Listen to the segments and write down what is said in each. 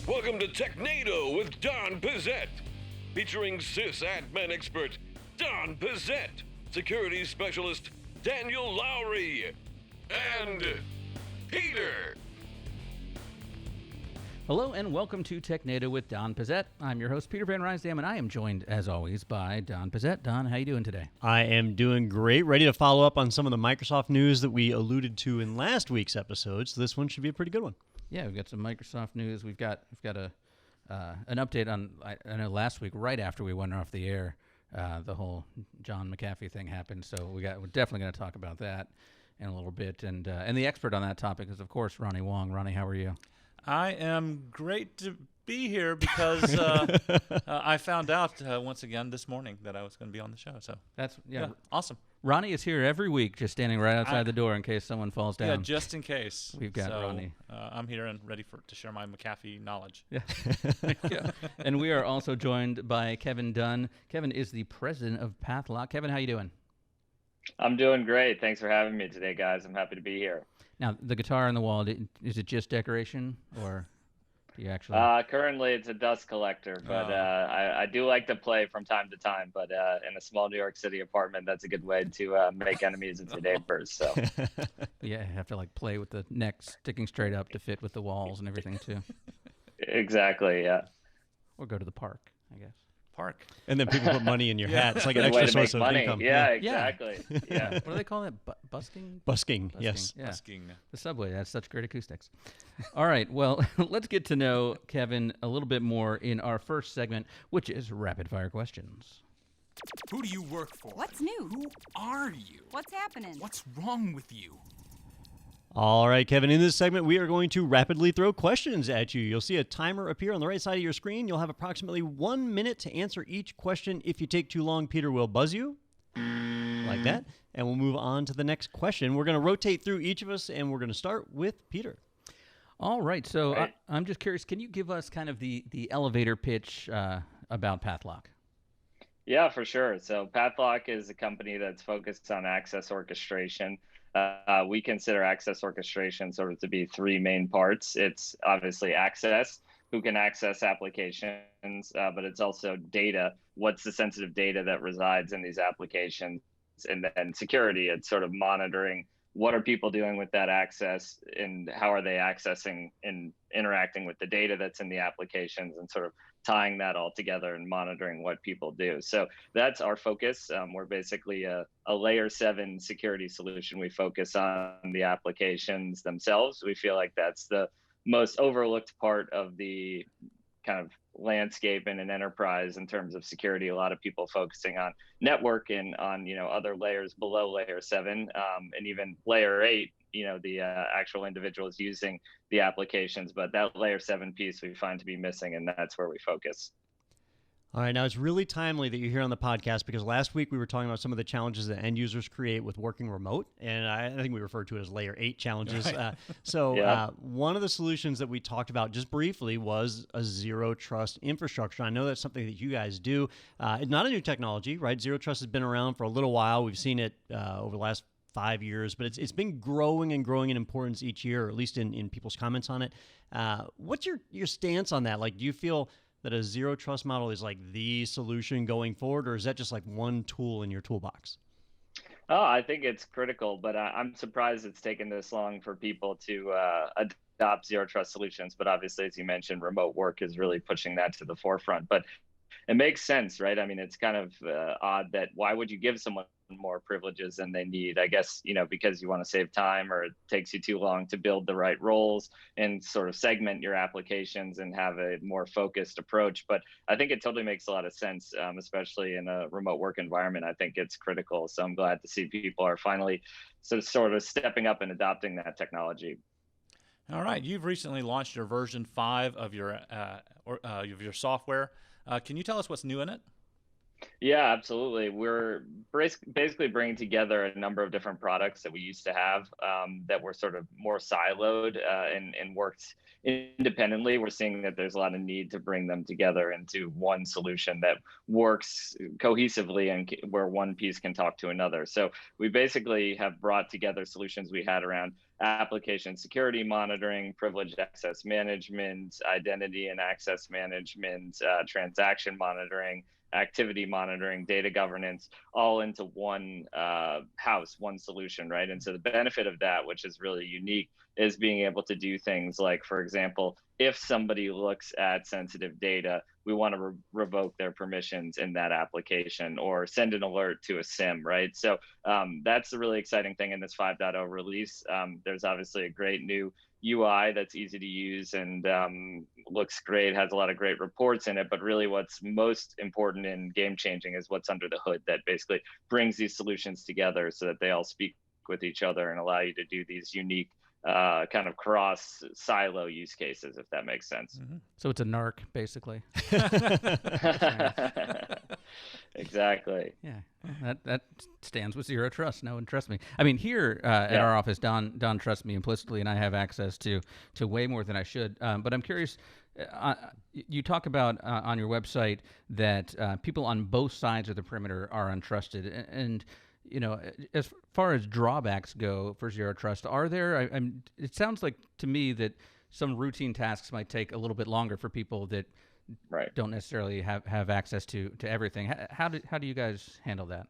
Welcome to Technado with Don Pizzette, featuring sysadmin expert Don Pizzette, security specialist Daniel Lowry, and Peter. Hello and welcome to Technado with Don Pizzette. I'm your host, Peter Van Rysdam, and I am joined, as always, by Don Pizzette. Don, how you doing today? I am doing great. Ready to follow up on some of the Microsoft news that we alluded to in last week's episode, so this one should be a pretty good one. Yeah, we've got some Microsoft news. We've got an update on, I know last week, right after we went off the air, the whole John McAfee thing happened, so we're definitely going to talk about that in a little bit. And the expert on that topic is, of course, Ronnie Wong. Ronnie, how are you? I am great to be here because I found out once again this morning that I was going to be on the show. So that's awesome. Ronnie is here every week, just standing right outside the door in case someone falls down. Yeah, just in case. We've got Ronnie. I'm here and ready to share my McAfee knowledge. Yeah. Yeah. And we are also joined by Kevin Dunne. Kevin is the president of Pathlock. Kevin, how you doing? I'm doing great. Thanks for having me today, guys. I'm happy to be here. Now, the guitar on the wall, is it just decoration, or do you actually? Currently, it's a dust collector, but I do like to play from time to time. But in a small New York City apartment, that's a good way to make enemies of your neighbors. So yeah, you have to play with the neck sticking straight up to fit with the walls and everything too. Exactly, yeah. Or go to the park, I guess. Park. And then people put money in your hat. It's like an extra source of income. Yeah, exactly. Yeah. What do they call it? Busking? Busking, yes. Yeah. Busking. The subway has such great acoustics. All right, well, let's get to know Kevin a little bit more in our first segment, which is rapid fire questions. Who do you work for? What's new? Who are you? What's happening? What's wrong with you? All right, Kevin, in this segment, we are going to rapidly throw questions at you. You'll see a timer appear on the right side of your screen. You'll have approximately 1 minute to answer each question. If you take too long, Peter will buzz you, like that, and we'll move on to the next question. We're going to rotate through each of us, and we're going to start with Peter. All right, so I'm just curious, can you give us kind of the elevator pitch about Pathlock? Yeah, for sure. So Pathlock is a company that's focused on access orchestration. We consider access orchestration sort of to be three main parts. It's obviously access, who can access applications, but it's also data. What's the sensitive data that resides in these applications? And then security, it's sort of monitoring what are people doing with that access and how are they accessing and interacting with the data that's in the applications, and sort of tying that all together and monitoring what people do. So that's our focus. We're basically a layer 7 security solution. We focus on the applications themselves. We feel like that's the most overlooked part of the kind of landscape in an enterprise in terms of security. A lot of people focusing on network and on other layers below layer 7, and even layer 8, the actual individuals using the applications. But that layer 7 piece we find to be missing, and that's where we focus. All right, now it's really timely that you're here on the podcast because last week we were talking about some of the challenges that end users create with working remote, and I think we referred to it as layer 8 challenges. Right. One of the solutions that we talked about just briefly was a zero trust infrastructure. I know that's something that you guys do. It's not a new technology, right? Zero trust has been around for a little while. We've seen it over the last 5 years, but it's been growing and growing in importance each year, or at least in people's comments on it. What's your stance on that? Do you feel that a zero trust model is the solution going forward, or is that just one tool in your toolbox? Oh, I think it's critical, but I'm surprised it's taken this long for people to adopt zero trust solutions. But obviously, as you mentioned, remote work is really pushing that to the forefront. But it makes sense, right? I mean, it's kind of odd that why would you give someone more privileges than they need? I guess, because you want to save time, or it takes you too long to build the right roles and sort of segment your applications and have a more focused approach. But I think it totally makes a lot of sense, especially in a remote work environment. I think it's critical. So I'm glad to see people are finally sort of stepping up and adopting that technology. All right. You've recently launched your version 5 of your software. Can you tell us what's new in it? Yeah, absolutely. We're basically bringing together a number of different products that we used to have that were sort of more siloed and worked independently. We're seeing that there's a lot of need to bring them together into one solution that works cohesively and where one piece can talk to another. So we basically have brought together solutions we had around application security monitoring, privileged access management, identity and access management, transaction monitoring, activity monitoring, data governance, all into one house, one solution, right? And so the benefit of that, which is really unique, is being able to do things like, for example, if somebody looks at sensitive data, we want to revoke their permissions in that application or send an alert to a SIM, right? So that's the really exciting thing in this 5.0 release. There's obviously a great new UI that's easy to use and looks great, has a lot of great reports in it, but really what's most important and game changing is what's under the hood that basically brings these solutions together so that they all speak with each other and allow you to do these unique kind of cross silo use cases, if that makes sense. Mm-hmm. So it's a NARC, basically. Exactly. Yeah, that stands with Zero Trust. No one trusts me. I mean, here at our office, Don trusts me implicitly, and I have access to way more than I should. But I'm curious. You talk about on your website that people on both sides of the perimeter are untrusted, and you know, as far as drawbacks go for Zero Trust, are there? It sounds like to me that some routine tasks might take a little bit longer for people that don't necessarily have access to everything. How do you guys handle that?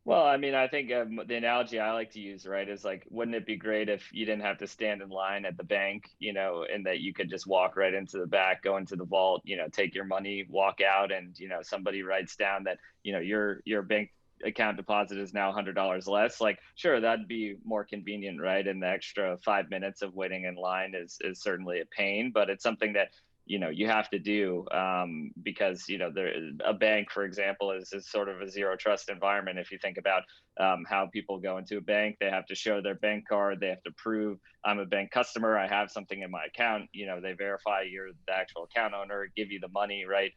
Well, I mean, I think the analogy I like to use, right, is like, wouldn't it be great if you didn't have to stand in line at the bank, you know, and that you could just walk right into the back, go into the vault, you know, take your money, walk out, and, you know, somebody writes down that, you know, your bank account deposit is now $100 less. Like, sure, that'd be more convenient, right? And the extra 5 minutes of waiting in line is certainly a pain, but it's something that, you know, you have to do because, you know, a bank, for example, is sort of a zero trust environment. If you think about how people go into a bank, they have to show their bank card. They have to prove I'm a bank customer. I have something in my account. You know, they verify you're the actual account owner, give you the money, right?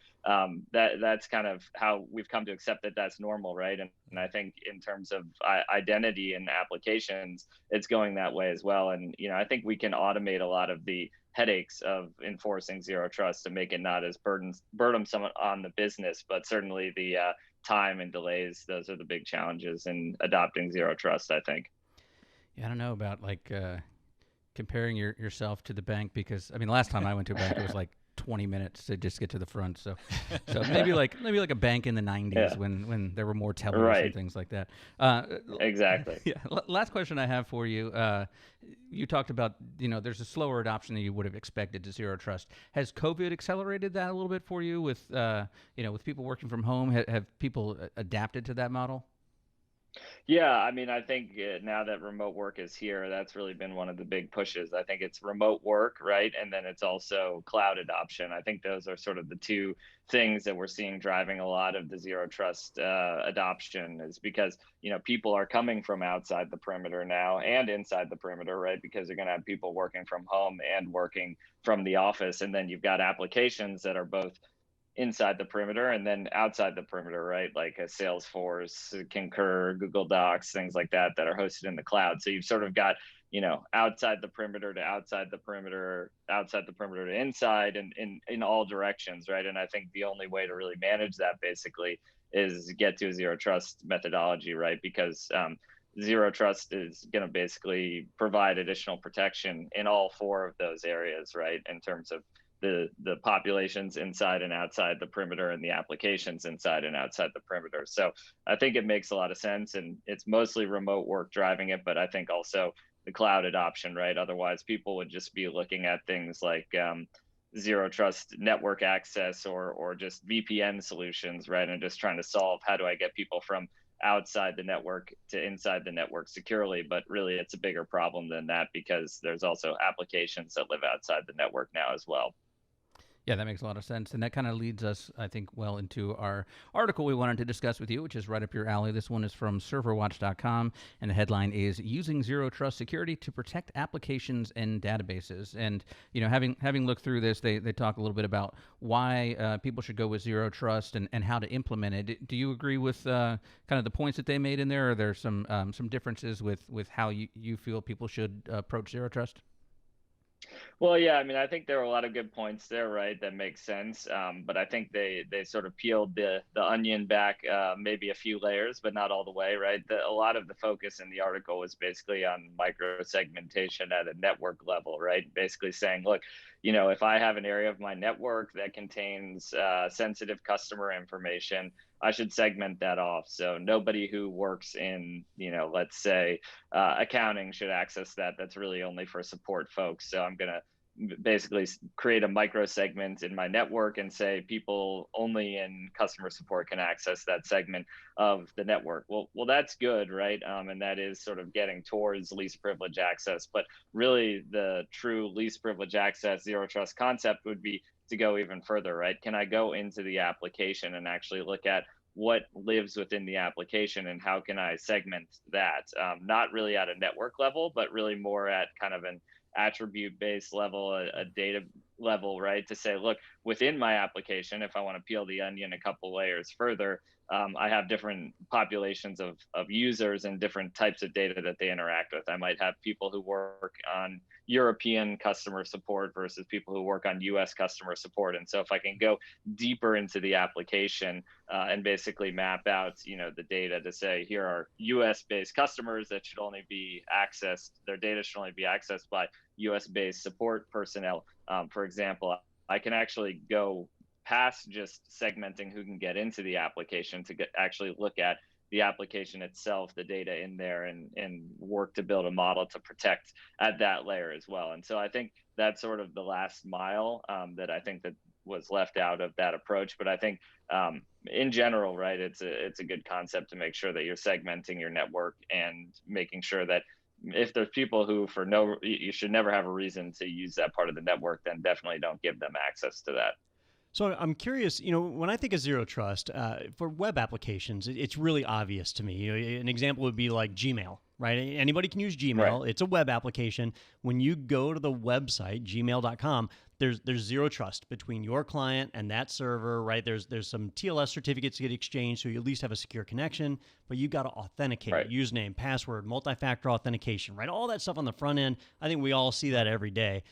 That's kind of how we've come to accept that that's normal, right? And I think in terms of identity and applications, it's going that way as well. And, you know, I think we can automate a lot of the headaches of enforcing zero trust to make it not as burdensome on the business, but certainly the time and delays, those are the big challenges in adopting zero trust, I think. Yeah, I don't know about like comparing yourself to the bank, because I mean, last time I went to a bank, it was like 20 minutes to just get to the front. So maybe like a bank in the 90s when there were more tellers and things like that. Exactly. Yeah. Last question I have for you. You talked about, you know, there's a slower adoption than you would have expected to zero trust. Has COVID accelerated that a little bit for you with, you know, with people working from home? Have people adapted to that model? Yeah, I mean, I think now that remote work is here, that's really been one of the big pushes. I think it's remote work, right? And then it's also cloud adoption. I think those are sort of the two things that we're seeing driving a lot of the zero trust adoption, is because, you know, people are coming from outside the perimeter now and inside the perimeter, right? Because you're going to have people working from home and working from the office. And then you've got applications that are both inside the perimeter and then outside the perimeter, right? Like a Salesforce, Concur, Google Docs, things like that are hosted in the cloud. So you've sort of got, you know, outside the perimeter to outside the perimeter, outside the perimeter to inside, and in all directions, right? And I think the only way to really manage that basically is get to a zero trust methodology, right? Because zero trust is going to basically provide additional protection in all four of those areas, right? In terms of the populations inside and outside the perimeter and the applications inside and outside the perimeter. So I think it makes a lot of sense, and it's mostly remote work driving it, but I think also the cloud adoption, right? Otherwise people would just be looking at things like zero trust network access or just VPN solutions, right? And just trying to solve, how do I get people from outside the network to inside the network securely? But really it's a bigger problem than that, because there's also applications that live outside the network now as well. Yeah, that makes a lot of sense. And that kind of leads us, I think, well into our article we wanted to discuss with you, which is right up your alley. This one is from serverwatch.com, and the headline is Using Zero Trust Security to Protect Applications and Databases. And, you know, having looked through this, they talk a little bit about why people should go with Zero Trust and how to implement it. Do you agree with kind of the points that they made in there? Or are there some differences with how you feel people should approach Zero Trust? Well, yeah, I mean, I think there are a lot of good points there, right? That makes sense. But I think they sort of peeled the onion back maybe a few layers, but not all the way, right? A lot of the focus in the article was basically on micro segmentation at a network level, right? Basically saying, look, if I have an area of my network that contains sensitive customer information, I should segment that off. So nobody who works in, let's say, accounting should access that. That's really only for support folks. So I'm going to basically create a micro segment in my network and say people only in customer support can access that segment of the network. Well, that's good, right? And that is sort of getting towards least privilege access. But really, the true least privilege access zero trust concept would be to go even further, right? Can I go into the application and actually look at what lives within the application and how can I segment that? Not really at a network level, but really more at kind of an attribute-based level, a data level, right? To say, look, within my application, if I want to peel the onion a couple layers further, I have different populations of users and different types of data that they interact with. I might have people who work on European customer support versus people who work on US customer support. And so if I can go deeper into the application and basically map out, the data to say, here are US based customers that should only be accessed, their data should only be accessed by US based support personnel. For example, I can actually go past just segmenting who can get into the application to actually look at the application itself, the data in there, and work to build a model to protect at that layer as well. And so I think that's sort of the last mile that I think that was left out of that approach. But I think in general, right, it's a good concept to make sure that you're segmenting your network and making sure that if there's people who you should never have a reason to use that part of the network, then definitely don't give them access to that. So I'm curious, when I think of zero trust for web applications, it's really obvious to me. An example would be like Gmail, right? Anybody can use Gmail. Right. It's a web application. When you go to the website, gmail.com, there's zero trust between your client and that server, right? There's some TLS certificates to get exchanged, so you at least have a secure connection, but you got to authenticate, right. Username, password, multi-factor authentication, right? All that stuff on the front end. I think we all see that every day.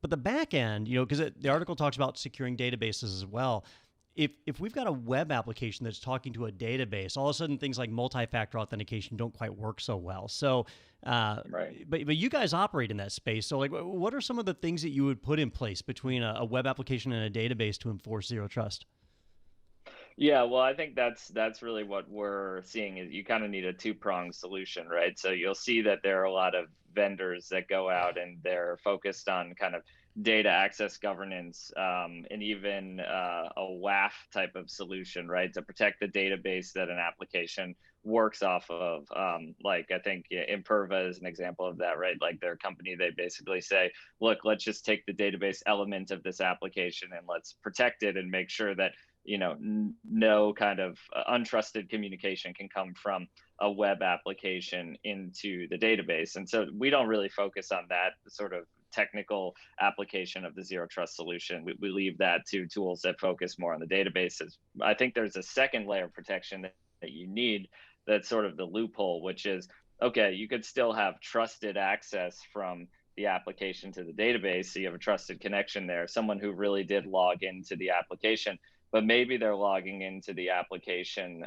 But the back end, because the article talks about securing databases as well. If we've got a web application that's talking to a database, all of a sudden things like multi-factor authentication don't quite work so well. So, right. But you guys operate in that space. So, like, what are some of the things that you would put in place between a web application and a database to enforce zero trust? Yeah, well, I think that's really what we're seeing is you kind of need a two-pronged solution, right? So you'll see that there are a lot of vendors that go out and they're focused on kind of data access governance and even a WAF type of solution, right? To protect the database that an application works off of. Like I think Imperva is an example of that, right? Like their company, they basically say, look, let's just take the database element of this application and let's protect it and make sure that no kind of untrusted communication can come from a web application into the database. And so we don't really focus on that sort of technical application of the zero trust solution. We leave that to tools that focus more on the databases. I think there's a second layer of protection that you need that's sort of the loophole, which is, okay, you could still have trusted access from the application to the database. So you have a trusted connection there, someone who really did log into the application, but maybe they're logging into the application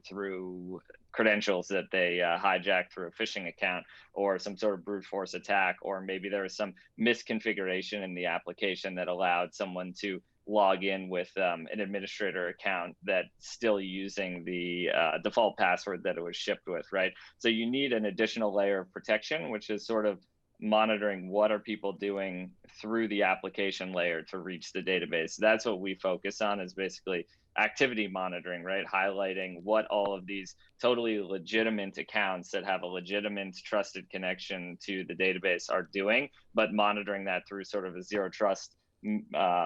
through credentials that they hijacked through a phishing account or some sort of brute force attack, or maybe there was some misconfiguration in the application that allowed someone to log in with an administrator account that's still using the default password that it was shipped with, right? So you need an additional layer of protection, which is sort of monitoring what are people doing through the application layer to reach the database. That's what we focus on, is basically activity monitoring, right? Highlighting what all of these totally legitimate accounts that have a legitimate trusted connection to the database are doing, but monitoring that through sort of a zero trust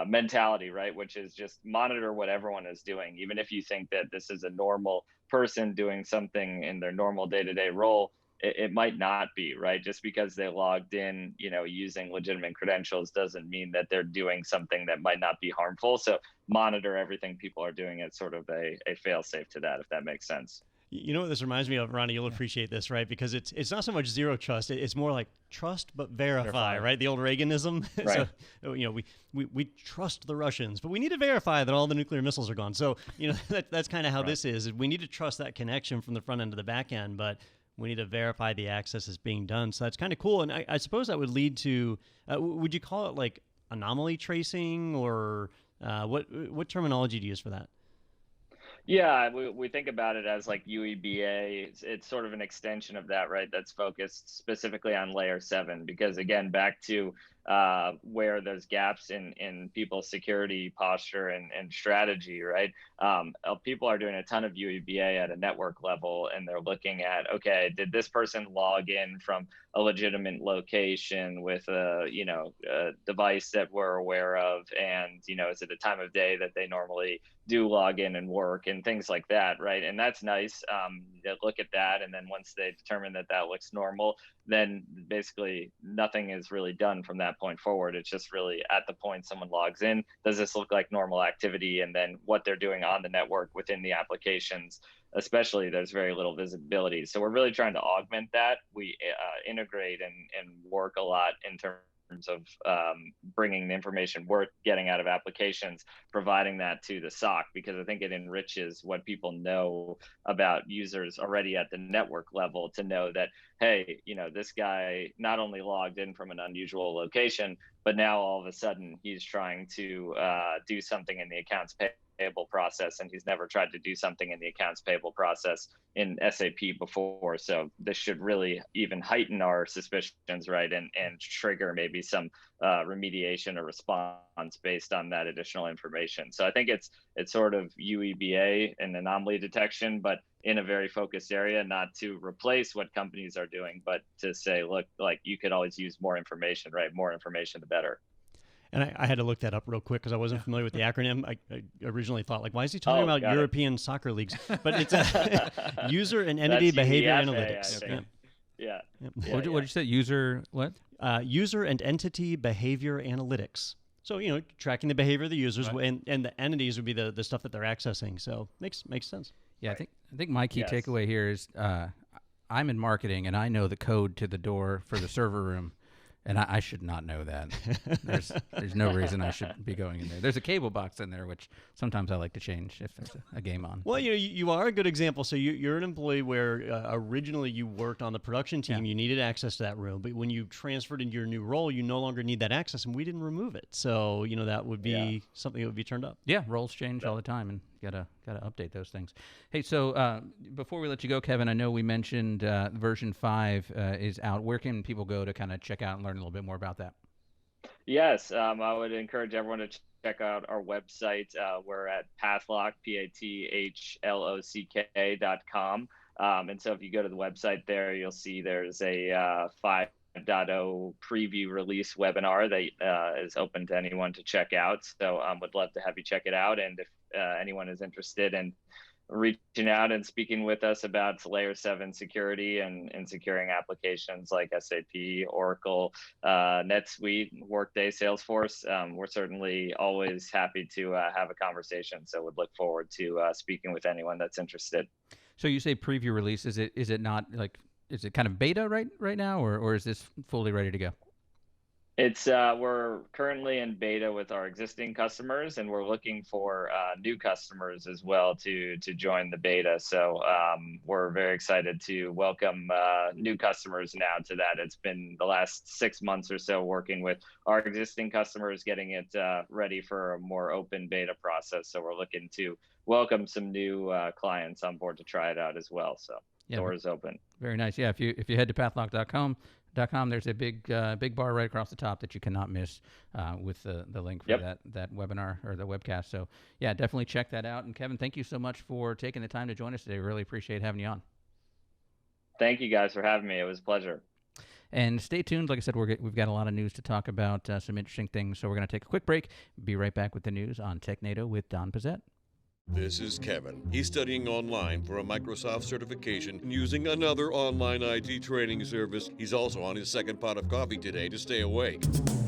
mentality, right? Which is just monitor what everyone is doing. Even if you think that this is a normal person doing something in their normal day-to-day role, it might not be, right? Just because they logged in, using legitimate credentials doesn't mean that they're doing something that might not be harmful. So monitor everything people are doing as sort of a fail-safe to that, if that makes sense. You know what this reminds me of, Ronnie? You'll appreciate this, right? Because it's not so much zero trust; it's more like trust but verify, right? The old Reaganism. Right. So we trust the Russians, but we need to verify that all the nuclear missiles are gone. So that's kind of how this is. We need to trust that connection from the front end to the back end, but we need to verify the access is being done. So that's kind of cool. And I suppose that would lead to, would you call it like anomaly tracing, or what terminology do you use for that? Yeah, we think about it as like UEBA. It's sort of an extension of that, right? That's focused specifically on layer 7, because again, back to where there's gaps in people's security posture and strategy, right? People are doing a ton of UEBA at a network level, and they're looking at, okay, did this person log in from a legitimate location with a device that we're aware of, and is it a time of day that they normally do log in and work and things like that, right? And that's nice. They look at that, and then once they determine that that looks normal, then basically nothing is really done from that point forward. It's just really at the point someone logs in, does this look like normal activity? And then what they're doing on the network within the applications, especially, there's very little visibility. So we're really trying to augment that. We integrate and work a lot in terms of bringing the information we're getting out of applications, providing that to the SOC, because I think it enriches what people know about users already at the network level, to know that, hey, this guy not only logged in from an unusual location, but now all of a sudden he's trying to do something in the accounts payable process, and he's never tried to do something in the accounts payable process in SAP before. So this should really even heighten our suspicions, right, and trigger maybe some remediation or response based on that additional information. So I think it's sort of UEBA and anomaly detection, but in a very focused area, not to replace what companies are doing, but to say, look, like, you could always use more information, right? More information, the better. And I had to look that up real quick because I wasn't familiar with the acronym. I originally thought, like, why is he talking about European soccer leagues? But it's user and entity behavior analytics. Yeah. What did you say? User what? User and entity behavior analytics. So, tracking the behavior of the users, and the entities would be the stuff that they're accessing. So makes sense. Yeah, I think my key takeaway here is I'm in marketing, and I know the code to the door for the server room. And I should not know that. There's no reason I should be going in there. There's a cable box in there, which sometimes I like to change if there's a game on. Well, you are a good example. So you're an employee where originally you worked on the production team. You needed access to that room. But when you transferred into your new role, you no longer need that access, and we didn't remove it. So, that would be something that would be turned up. Yeah, roles change all the time, and gotta update those things. Hey, so before we let you go, Kevin, I know we mentioned version 5 is out. Where can people go to kind of check out and learn a little bit more about that? Yes, I would encourage everyone to check out our website. We're at Pathlock, PATHLOCK.com. And so if you go to the website there, you'll see there's a 5.0 preview release webinar that is open to anyone to check out. So would love to have you check it out. And if anyone is interested in reaching out and speaking with us about layer 7 security and securing applications like SAP, Oracle, NetSuite, Workday, Salesforce, we're certainly always happy to have a conversation. So would look forward to speaking with anyone that's interested. So you say preview release, is it not like, is it kind of beta right now, or is this fully ready to go? It's we're currently in beta with our existing customers, and we're looking for new customers as well to join the beta. So we're very excited to welcome new customers now to that. It's been the last 6 months or so working with our existing customers, getting it ready for a more open beta process. So we're looking to welcome some new clients on board to try it out as well. So doors open. Very nice. Yeah, if you head to pathlock.com, there's a big bar right across the top that you cannot miss with the link for that webinar or the webcast. So yeah, definitely check that out. And Kevin, thank you so much for taking the time to join us today. Really appreciate having you on. Thank you guys for having me. It was a pleasure. And stay tuned. Like I said, we've got a lot of news to talk about, some interesting things. So we're going to take a quick break. Be right back with the news on Technado with Don Pizzette. This is Kevin. He's studying online for a Microsoft certification and using another online IT training service. He's also on his second pot of coffee today to stay awake.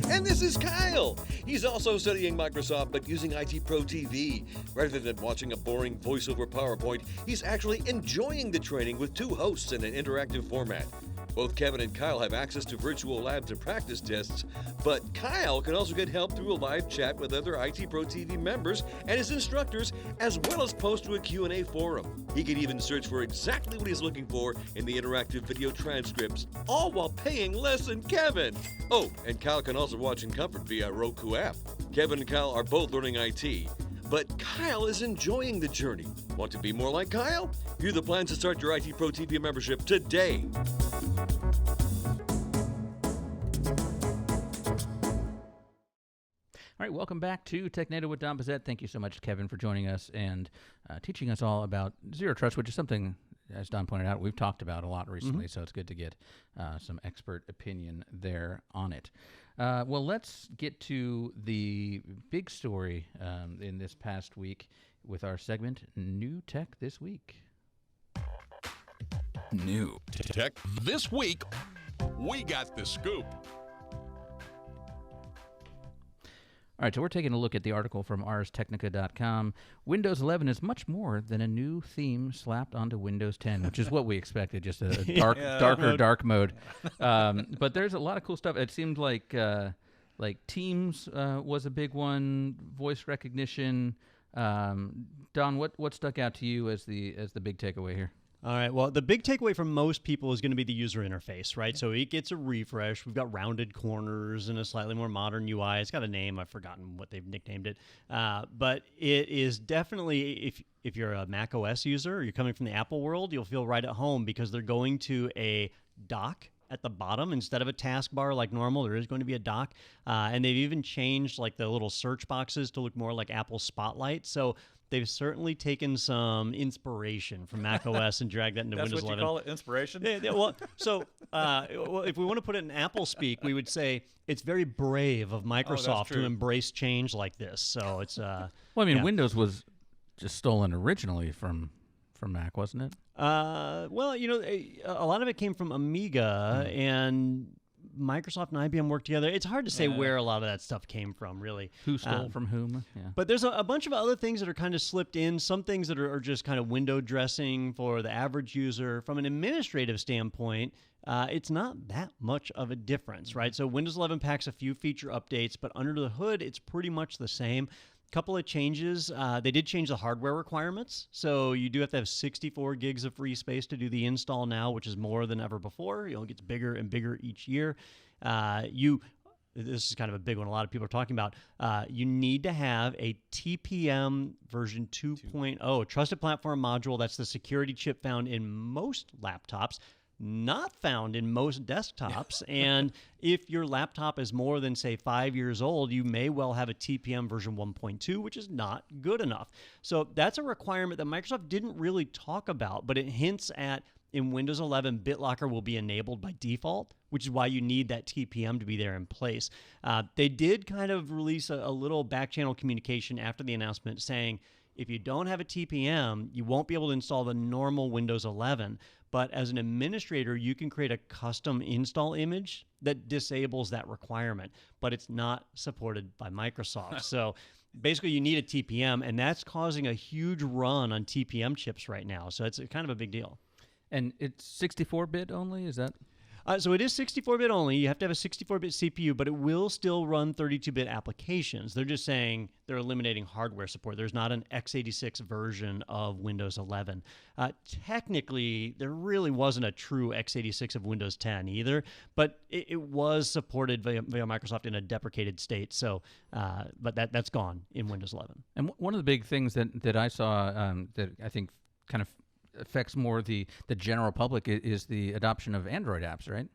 And this is Kyle. He's also studying Microsoft but using IT Pro TV. Rather than watching a boring voiceover PowerPoint, he's actually enjoying the training with two hosts in an interactive format. Both Kevin and Kyle have access to virtual labs and practice tests, but Kyle can also get help through a live chat with other IT Pro TV members and his instructors, as well as post to a Q&A forum. He can even search for exactly what he's looking for in the interactive video transcripts, all while paying less than Kevin. Oh, and Kyle can also watch in comfort via a Roku app. Kevin and Kyle are both learning IT, but Kyle is enjoying the journey. Want to be more like Kyle? View the plans to start your IT Pro TV membership today. All right, welcome back to Technado with Don Pizzette. Thank you so much, Kevin, for joining us and teaching us all about Zero Trust, which is something, as Don pointed out, we've talked about a lot recently, so it's good to get some expert opinion there on it. Well, let's get to the big story in this past week with our segment, New Tech This Week. New Tech This Week, we got the scoop. All right, so we're taking a look at the article from arstechnica.com. Windows 11 is much more than a new theme slapped onto Windows 10, which is what we expected, just a dark mode. But there's a lot of cool stuff. It seemed like Teams was a big one, voice recognition. Don, what stuck out to you as the big takeaway here? All right. Well, the big takeaway from most people is going to be the user interface, right? So it gets a refresh. We've got rounded corners and a slightly more modern UI. It's got a name. I've forgotten what they've nicknamed it. But it is definitely, if you're a Mac OS user or you're coming from the Apple world, you'll feel right at home because they're going to a dock at the bottom instead of a taskbar like normal. There is going to be a dock. And they've even changed like the little search boxes to look more like Apple Spotlight. So they've certainly taken some inspiration from Mac OS and dragged that into Windows 11. That's what you call it, inspiration? Yeah, well, so if we want to put it in Apple speak, we would say it's very brave of Microsoft to embrace change like this. So it's well, I mean, Windows was just stolen originally from Mac, wasn't it? Well, you know, a lot of it came from Amiga and Microsoft and IBM worked together. It's hard to say where a lot of that stuff came from, really. Who stole from whom? Yeah. But there's a bunch of other things that are kind of slipped in, some things that are just kind of window dressing for the average user. From an administrative standpoint, it's not that much of a difference, right? So Windows 11 packs a few feature updates, but under the hood, it's pretty much the same. Couple of changes. They did change the hardware requirements. So you do have to have 64 gigs of free space to do the install now, which is more than ever before. It gets bigger and bigger each year. This is kind of a big one a lot of people are talking about. You need to have a TPM version 2.0 trusted platform module. That's the security chip found in most laptops, not found in most desktops. And if your laptop is more than, say, 5 years old, you may well have a TPM version 1.2, which is not good enough. So that's a requirement that Microsoft didn't really talk about, but it hints at in Windows 11, BitLocker will be enabled by default, which is why you need that TPM to be there in place. They did kind of release a little back-channel communication after the announcement saying, if you don't have a TPM, you won't be able to install the normal Windows 11. But as an administrator, you can create a custom install image that disables that requirement, but it's not supported by Microsoft. So basically, you need a TPM, and that's causing a huge run on TPM chips right now. So it's kind of a big deal. And it's 64-bit only? Is that? So it is 64-bit only. You have to have a 64-bit CPU, but it will still run 32-bit applications. They're just saying they're eliminating hardware support. There's not an x86 version of Windows 11. Technically, there really wasn't a true x86 of Windows 10 either, but it was supported via Microsoft in a deprecated state. So, but that's gone in Windows 11. And one of the big things that I saw that I think kind of affects more the general public is the adoption of Android apps, right?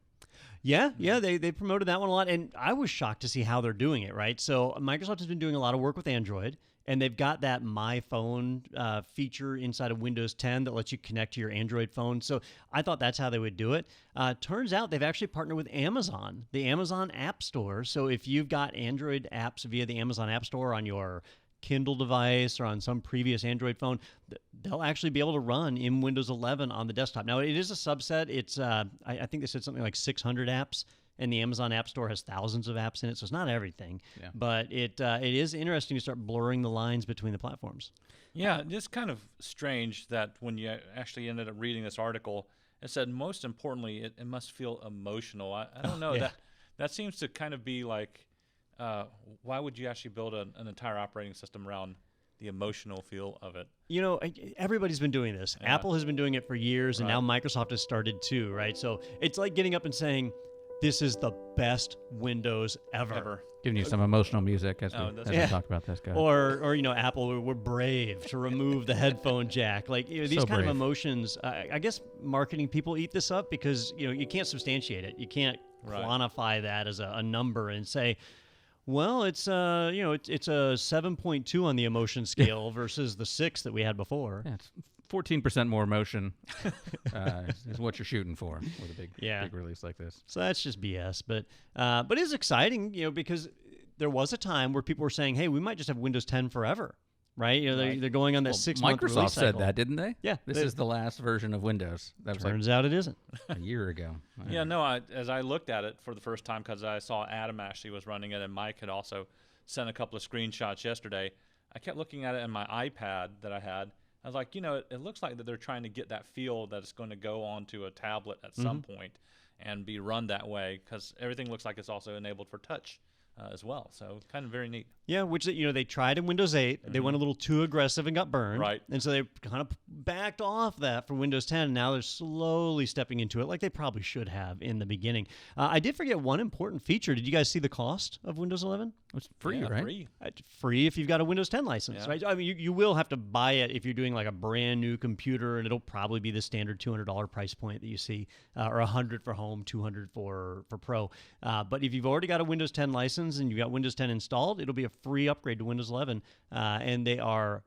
Yeah, they promoted that one a lot, and I was shocked to see how they're doing it, right? So Microsoft has been doing a lot of work with Android, and they've got that My Phone feature inside of Windows 10 that lets you connect to your Android phone. So I thought that's how they would do it. Turns out they've actually partnered with Amazon, the Amazon App Store. So if you've got Android apps via the Amazon App Store on your Kindle device or on some previous Android phone, they'll actually be able to run in Windows 11 on the desktop. Now, it is a subset. It's I think they said something like 600 apps, and the Amazon App Store has thousands of apps in it, so it's not everything. Yeah. But it is interesting to start blurring the lines between the platforms. Yeah, it's kind of strange that when you actually ended up reading this article, it said most importantly, it must feel emotional. I don't know. That seems to kind of be like, why would you actually build an entire operating system around the emotional feel of it? You know, everybody's been doing this. Yeah. Apple has been doing it for years, and now Microsoft has started too, right? So it's like getting up and saying, this is the best Windows ever. Giving you some emotional music as we talk about this, guys. Or Apple, we're brave to remove the headphone jack. Like, these kind of emotions, I guess marketing people eat this up because, you can't substantiate it. You can't quantify that as a number and say, well, it's it's a 7.2 on the emotion scale versus the 6 that we had before. Yeah, it's 14% more emotion is what you're shooting for with a big release like this. So that's just BS, but it's exciting, because there was a time where people were saying, "Hey, we might just have Windows 10 forever." Right? They're going on that 6-month release cycle. Microsoft said that, didn't they? Yeah. This is the last version of Windows. That Turns out it isn't. A year ago. Yeah, no, as I looked at it for the first time, because I saw Adam actually was running it, and Mike had also sent a couple of screenshots yesterday, I kept looking at it in my iPad that I had. I was like, it looks like that they're trying to get that feel that it's going to go onto a tablet at some point and be run that way, because everything looks like it's also enabled for touch as well. So kind of very neat. Yeah, which they tried in Windows 8. They went a little too aggressive and got burned. Right. And so they kind of backed off that for Windows 10. And now they're slowly stepping into it like they probably should have in the beginning. I did forget one important feature. Did you guys see the cost of Windows 11? It's free, right? Free. Free if you've got a Windows 10 license, right? I mean, you will have to buy it if you're doing like a brand new computer, and it'll probably be the standard $200 price point that you see, or $100 for home, $200 for Pro. But if you've already got a Windows 10 license and you've got Windows 10 installed, it'll be a free upgrade to Windows 11, and they are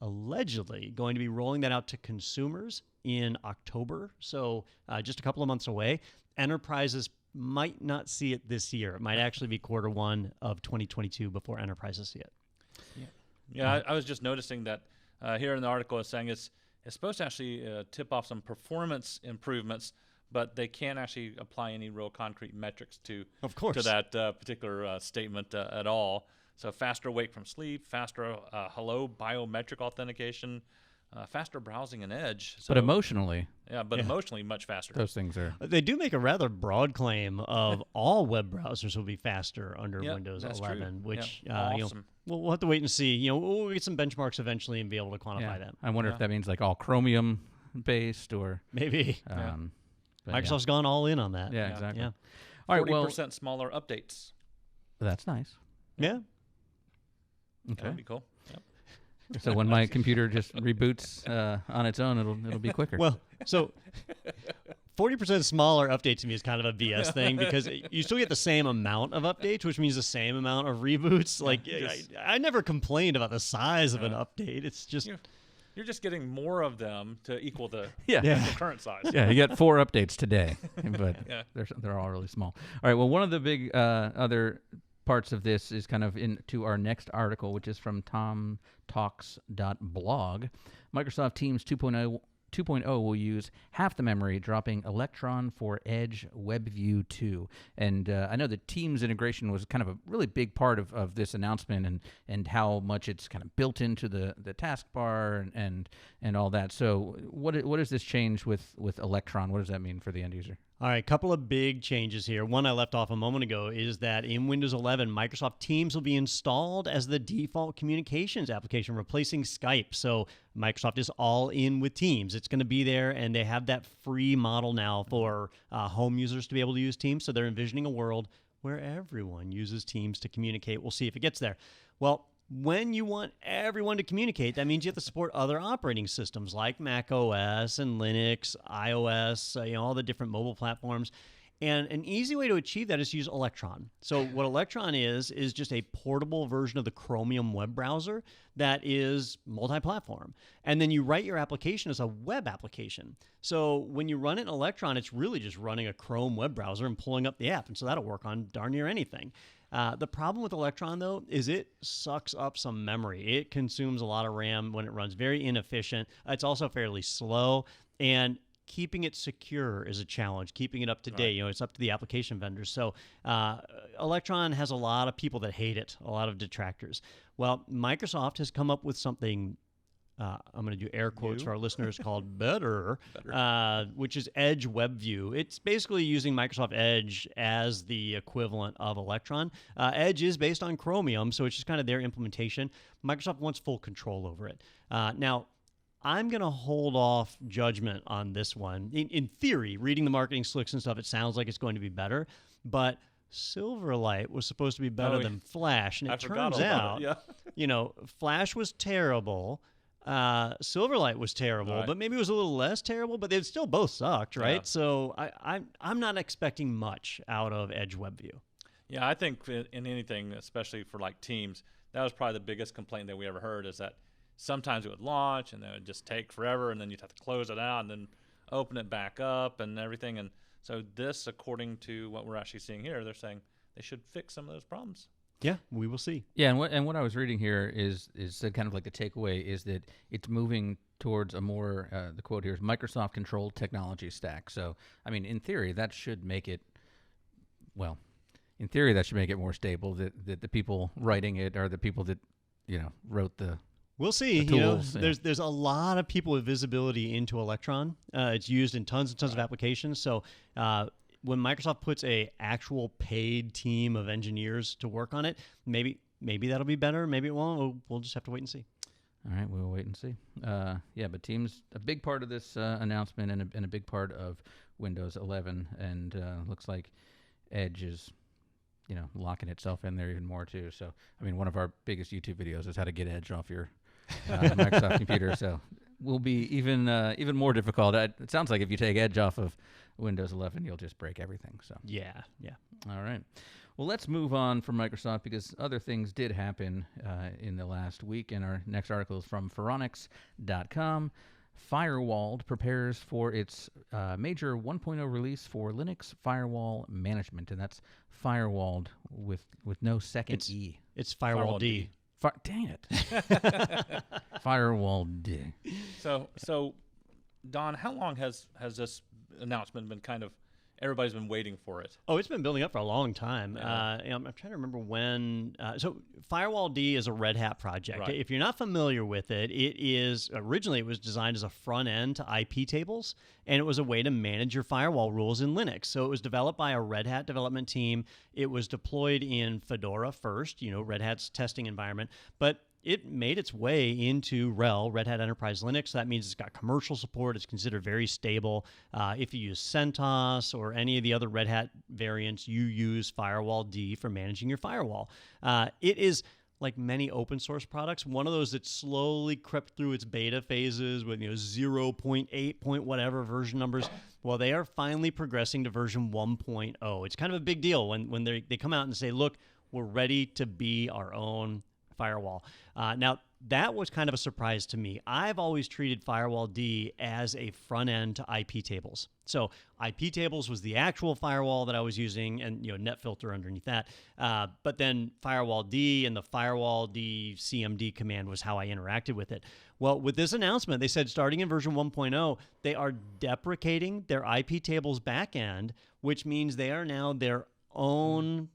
allegedly going to be rolling that out to consumers in October, so just a couple of months away. Enterprises might not see it this year. It might actually be Q1 of 2022 before enterprises see it. Yeah, I was just noticing that here in the article it's saying it's supposed to actually tip off some performance improvements, but they can't actually apply any real concrete metrics to that particular statement at all. So faster wake from sleep, faster hello biometric authentication, faster browsing in Edge. So, but emotionally. Yeah, emotionally much faster. Those things are. They do make a rather broad claim of all web browsers will be faster under Windows 11, true. which awesome. We'll have to wait and see. We'll get some benchmarks eventually and be able to quantify that. I wonder if that means like all Chromium based or maybe. Microsoft's gone all in on that. Yeah, exactly. Yeah. All right, 40% smaller updates. That's nice. Yeah. Okay. That'd be cool. Yep. So when my computer just reboots on its own, it'll be quicker. Well, so 40% smaller update to me is kind of a BS thing, because you still get the same amount of updates, which means the same amount of reboots. Like, I never complained about the size of an update. It's just... You're just getting more of them to equal the current size. Yeah, you get 4 updates today, but they're all really small. All right, well, one of the big other parts of this is kind of into our next article, which is from tomtalks.blog. Microsoft Teams 2.0 will use half the memory, dropping Electron for Edge Webview2. And I know the Teams integration was kind of a really big part of this announcement, and how much it's kind of built into the taskbar and all that. So what does this change with Electron? What does that mean for the end user? All right, a couple of big changes here. One I left off a moment ago is that in Windows 11, Microsoft Teams will be installed as the default communications application, replacing Skype. So Microsoft is all in with Teams. It's going to be there, and they have that free model now for home users to be able to use Teams. So they're envisioning a world where everyone uses Teams to communicate. We'll see if it gets there. Well, when you want everyone to communicate, that means you have to support other operating systems like Mac OS and Linux, iOS, all the different mobile platforms. And an easy way to achieve that is to use Electron. So what Electron is just a portable version of the Chromium web browser that is multi-platform. And then you write your application as a web application. So when you run it in Electron, it's really just running a Chrome web browser and pulling up the app. And so that'll work on darn near anything. The problem with Electron, though, is it sucks up some memory. It consumes a lot of RAM when it runs, very inefficient. It's also fairly slow, and keeping it secure is a challenge. Keeping it up to date, it's up to the application vendors. So Electron has a lot of people that hate it, a lot of detractors. Well, Microsoft has come up with something, I'm going to do air quotes for our listeners, called better. Which is Edge Webview. It's basically using Microsoft Edge as the equivalent of Electron. Edge is based on Chromium, so it's just kind of their implementation. Microsoft wants full control over it. Now, I'm going to hold off judgment on this one. In theory, reading the marketing slicks and stuff, it sounds like it's going to be better, but Silverlight was supposed to be better than Flash, and it turns out, Flash was terrible. Silverlight was terrible, but maybe it was a little less terrible, but they still both sucked, right? Yeah. So I'm not expecting much out of Edge Webview. Yeah, I think in anything, especially for like Teams, that was probably the biggest complaint that we ever heard, is that sometimes it would launch and then it would just take forever, and then you'd have to close it out and then open it back up and everything. And so this, according to what we're actually seeing here, they're saying they should fix some of those problems. Yeah, we will see. Yeah, and what I was reading here is kind of like the takeaway is that it's moving towards a more, the quote here is Microsoft-controlled technology stack. So, I mean, in theory, that should make it, more stable, that the people writing it are the people that, wrote the We'll see. Tools, there's a lot of people with visibility into Electron. It's used in tons and tons of applications. So when Microsoft puts a actual paid team of engineers to work on it, maybe that'll be better. Maybe it won't. We'll just have to wait and see. All right, we'll wait and see. But Teams, a big part of this announcement and a big part of Windows 11, and looks like Edge is locking itself in there even more too. So, I mean, one of our biggest YouTube videos is how to get Edge off your Microsoft computer. So, will be even more difficult. It sounds like if you take Edge off of Windows 11, you'll just break everything. So, yeah. All right. Well, let's move on from Microsoft because other things did happen in the last week. And our next article is from Phoronix.com. Firewalld prepares for its major 1.0 release for Linux firewall management, and that's Firewalld with no second E. It's Firewall D. Dang it. Firewalld D. So, Don, how long has this announcement been kind of, everybody's been waiting for it? Oh, it's been building up for a long time. I'm trying to remember when. So Firewall D is a Red Hat project. Right. If you're not familiar with it, originally it was designed as a front end to IP tables, and it was a way to manage your firewall rules in Linux. So it was developed by a Red Hat development team. It was deployed in Fedora first, Red Hat's testing environment, but it made its way into RHEL, Red Hat Enterprise Linux. So that means it's got commercial support. It's considered very stable. If you use CentOS or any of the other Red Hat variants, you use Firewall D for managing your firewall. It is, like many open source products, one of those that slowly crept through its beta phases with 0.8 point whatever version numbers. Well, they are finally progressing to version 1.0. It's kind of a big deal when they come out and say, look, we're ready to be our own firewall. Now, that was kind of a surprise to me. I've always treated Firewall D as a front end to IP tables. So IP tables was the actual firewall that I was using, and NetFilter underneath that. But then Firewall D and the Firewall D CMD command was how I interacted with it. Well, with this announcement, they said starting in version 1.0, they are deprecating their IP tables backend, which means they are now their own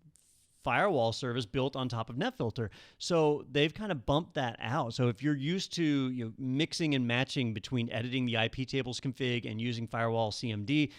firewall service built on top of NetFilter. So they've kind of bumped that out. So if you're used to mixing and matching between editing the IP tables config and using Firewall CMD,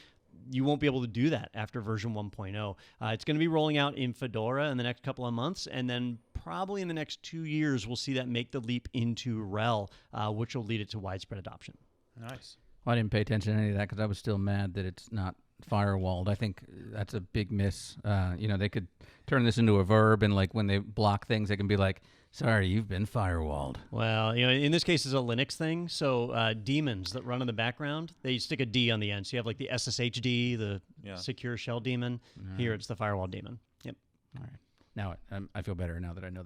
you won't be able to do that after version 1.0. It's going to be rolling out in Fedora in the next couple of months, and then probably in the next 2 years, we'll see that make the leap into RHEL, which will lead it to widespread adoption. Nice. Well, I didn't pay attention to any of that because I was still mad that it's not firewalled. I think that's a big miss. They could turn this into a verb, and like when they block things, they can be like, sorry, you've been firewalled. Well, in this case, it's a Linux thing. So daemons that run in the background, they stick a D on the end. So you have like the SSHD, the secure shell daemon. Right. Here, it's the firewall daemon. Yep. All right. Now I feel better now that I know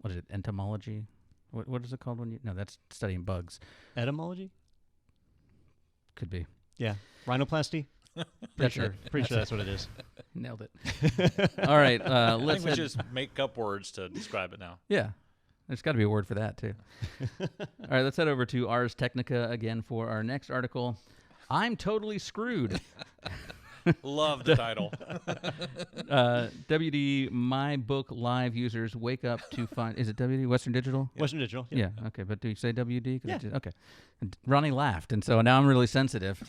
what is it, entomology? What is it called when no, that's studying bugs. Etymology? Could be. Yeah. Rhinoplasty? Pretty sure that's what it is. Nailed it. All right, I let's think we should just make up words to describe it now. Yeah. There's got to be a word for that, too. All right, let's head over to Ars Technica again for our next article. I'm totally screwed. Love the title. WD My Book Live users wake up to find... Is it WD? Western Digital? Yeah. Western Digital. Yeah, okay. But do you say WD? Yeah. Okay. And Ronnie laughed, and so now I'm really sensitive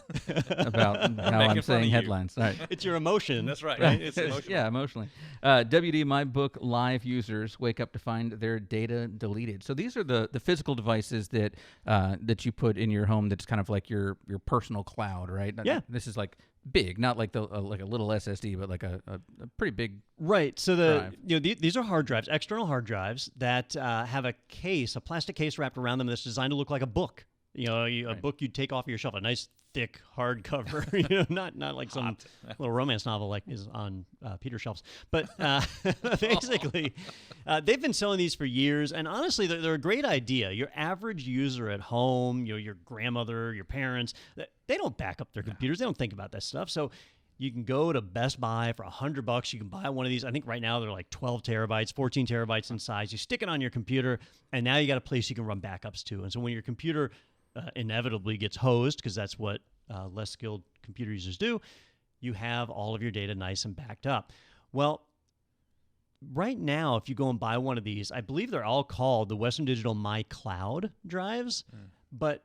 about how I'm saying headlines. All right. It's your emotion. That's right. It's emotional. Yeah, emotionally. WD My Book Live users wake up to find their data deleted. So these are the physical devices that that you put in your home. That's kind of like your personal cloud, right? Yeah. This is like big, not like like a little SSD, but like a pretty big. Right. So drive. These are hard drives, external hard drives that have a plastic case wrapped around them that's designed to look like a book. A book you'd take off your shelf, a nice thick hardcover, not like some little romance novel like is on Peter's shelves. But basically, they've been selling these for years, and honestly, they're a great idea. Your average user at home, your grandmother, your parents, they don't back up their computers. They don't think about that stuff. So you can go to Best Buy for $100. You can buy one of these. I think right now they're like 12 terabytes, 14 terabytes in size. You stick it on your computer, and now you got a place you can run backups to. And so when your computer inevitably gets hosed, because that's what less skilled computer users do, you have all of your data nice and backed up. Well, right now, if you go and buy one of these, I believe they're all called the Western Digital My Cloud drives, but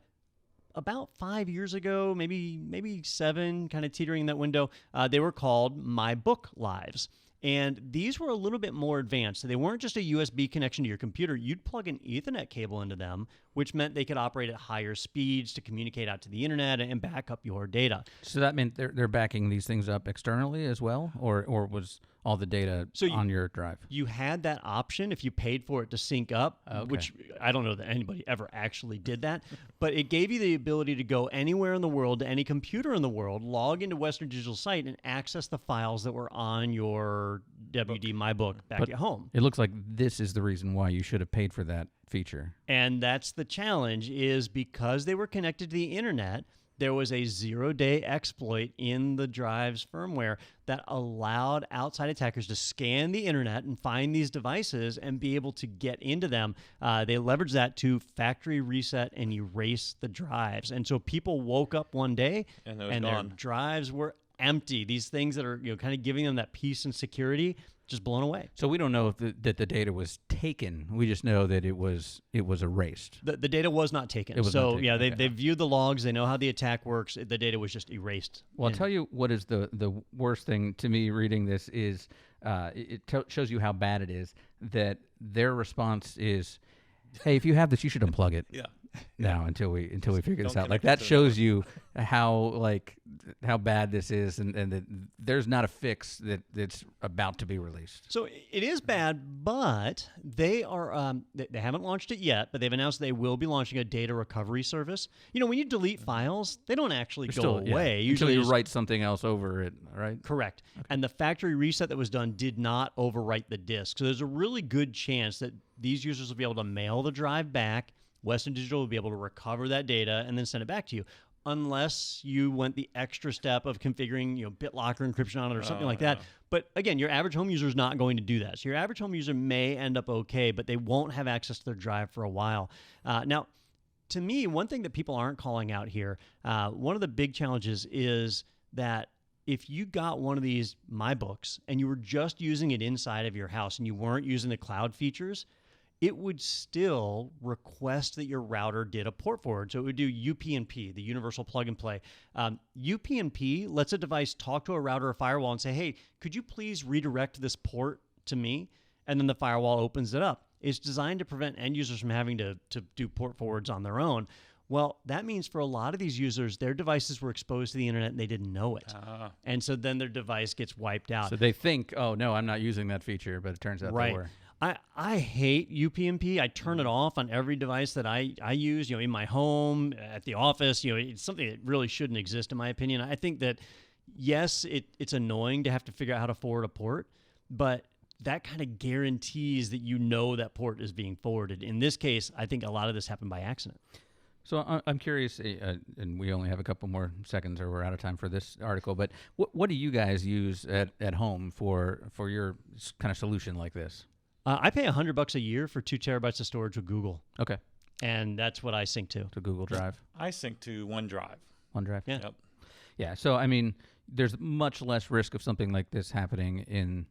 about 5 years ago, maybe 7, kind of teetering in that window, they were called My Book Lives. And these were a little bit more advanced. So they weren't just a USB connection to your computer. You'd plug an Ethernet cable into them, which meant they could operate at higher speeds to communicate out to the internet and back up your data. So that meant they're backing these things up externally as well, or was all the data on your drive? You had that option if you paid for it to sync up, which I don't know that anybody ever actually did that, but it gave you the ability to go anywhere in the world, to any computer in the world, log into Western Digital site and access the files that were on your WD My Book back at home. It looks like this is the reason why you should have paid for that feature. And that's the challenge, is because they were connected to the internet, there was a 0-day exploit in the drive's firmware that allowed outside attackers to scan the internet and find these devices and be able to get into them. They leveraged that to factory reset and erase the drives. And so people woke up one day and their drives were empty. These things that are kind of giving them that peace and security just blown away. So we don't know if that the data was taken. We just know that it was erased. The data was not taken. It was not taken. Yeah, they viewed the logs. They know how the attack works. The data was just erased. Well, I'll tell you what is the worst thing to me reading this is it shows you how bad it is that their response is, hey, if you have this, you should unplug it. Yeah. Now until we figure this out. Like that shows you how bad this is, and that there's not a fix that's about to be released. So it is bad, but they are they haven't launched it yet, but they've announced they will be launching a data recovery service. When you delete files, they don't actually go away. Usually you write something else over it, right? Correct. Okay. And the factory reset that was done did not overwrite the disk. So there's a really good chance that these users will be able to mail the drive back. Western Digital will be able to recover that data and then send it back to you, unless you went the extra step of configuring, BitLocker encryption on it or something like that. But again, your average home user is not going to do that. So your average home user may end up okay, but they won't have access to their drive for a while. Now, to me, one thing that people aren't calling out here, one of the big challenges is that if you got one of these My Books and you were just using it inside of your house and you weren't using the cloud features, it would still request that your router did a port forward. So it would do UPnP, the universal plug and play. UPnP lets a device talk to a router or firewall and say, hey, could you please redirect this port to me? And then the firewall opens it up. It's designed to prevent end users from having to do port forwards on their own. Well, that means for a lot of these users, their devices were exposed to the internet and they didn't know it. And so then their device gets wiped out. So they think, oh, no, I'm not using that feature, but it turns out they were. I hate UPnP. I turn it off on every device that I use, in my home, at the office. It's something that really shouldn't exist, in my opinion. I think that, yes, it's annoying to have to figure out how to forward a port, but that kind of guarantees that that port is being forwarded. In this case, I think a lot of this happened by accident. So I'm curious, and we only have a couple more seconds, or we're out of time for this article. But what do you guys use at home for your kind of solution like this? I pay $100 a year for 2 terabytes of storage with Google. Okay. And that's what I sync to. To Google Drive. I sync to OneDrive. OneDrive. Yeah. Yep. Yeah. So I mean, there's much less risk of something like this happening in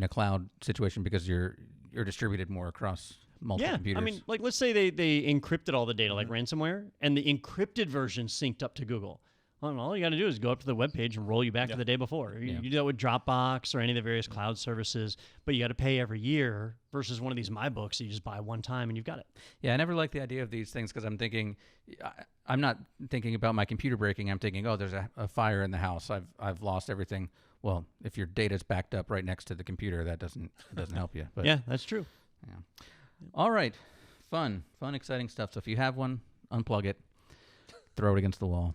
a cloud situation because you're distributed more across multiple computers. I mean, like let's say they encrypted all the data like ransomware, and the encrypted version synced up to Google. Well, all you got to do is go up to the web page and roll you back to the day before. You do that with Dropbox or any of the various cloud services, but you got to pay every year versus one of these MyBooks you just buy one time and you've got it. Yeah, I never like the idea of these things because I'm thinking, I'm not thinking about my computer breaking. I'm thinking, oh, there's a fire in the house. I've lost everything. Well, if your data's backed up right next to the computer, that doesn't help you. But yeah, that's true. Yeah. All right, fun, exciting stuff. So if you have one, unplug it. Throw it against the wall.